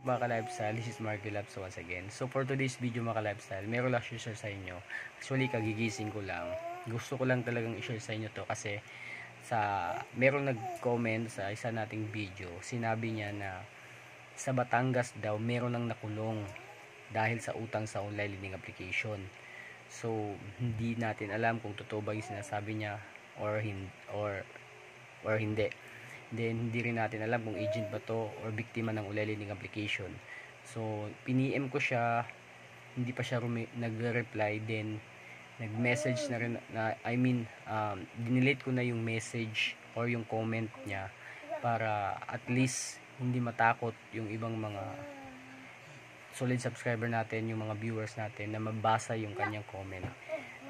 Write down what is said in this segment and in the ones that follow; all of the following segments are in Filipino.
Mga ka-lifestyle, this is Marky Labs once again. So for today's video mga ka-lifestyle, meron lang share sa inyo. Actually, kagigising ko lang. Gusto ko lang talagang i-share sa inyo to kasi merong nag-comment sa isa nating video. Sinabi niya na sa Batangas daw meron nang nakulong dahil sa utang sa online lending application. So hindi natin alam kung totoo ba yung sinasabi niya or hindi. Then, hindi rin natin alam kung agent ba to or biktima ng online lending application. So, piniem ko siya, hindi pa siya nagre-reply. Then, nag-message na rin, dinelete ko na yung message or yung comment niya para at least hindi matakot yung ibang mga solid subscriber natin, yung mga viewers natin na mabasa yung kanyang comment.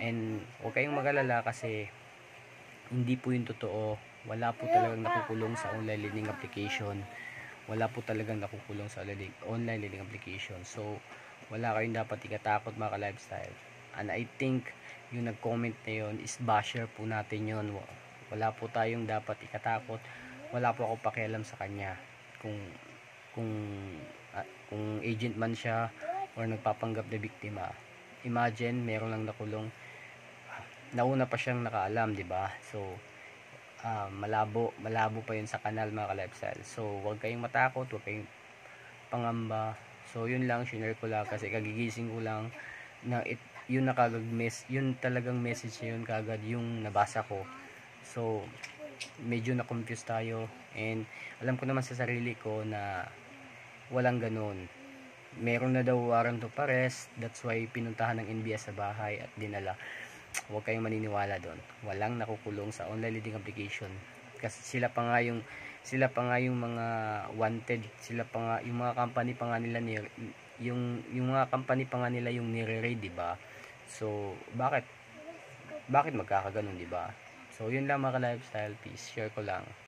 And, huwag kayong mag-alala kasi hindi po yung totoo. Wala po talagang nakukulong sa online lending application. Wala po talagang nakukulong sa online lending application. So, wala kayong dapat ikatakot mga ka-lifestyle. And I think, yung nag-comment na yun is basher po natin yun. Wala po tayong dapat ikatakot. Wala po ako pakialam sa kanya. Kung agent man siya or nagpapanggap na biktima. Imagine, meron lang nakulong. Nauna pa siyang nakaalam, di ba? So, malabo pa yun sa kanal mga ka-lifestyle. So, huwag kayong matakot, huwag kayong pangamba. So, yun lang, share ko lang kasi kagigising ko lang na yun yun talagang message na yun kagad yung nabasa ko. So, medyo na-confuse tayo and alam ko naman sa sarili ko na walang ganun. Meron na daw warrant of arrest, that's why pinuntahan ng NBS sa bahay at dinala. Huwag kayong maniniwala doon. Walang nakukulong sa online lending application. Kasi sila pa nga yung mga wanted, sila pa nga yung mga company pa nga nila yung mga company pa nga nila yung nire-raid, di ba? So, bakit magkakaganon, di ba? So, yun lang mga lifestyle, peace. Share ko lang.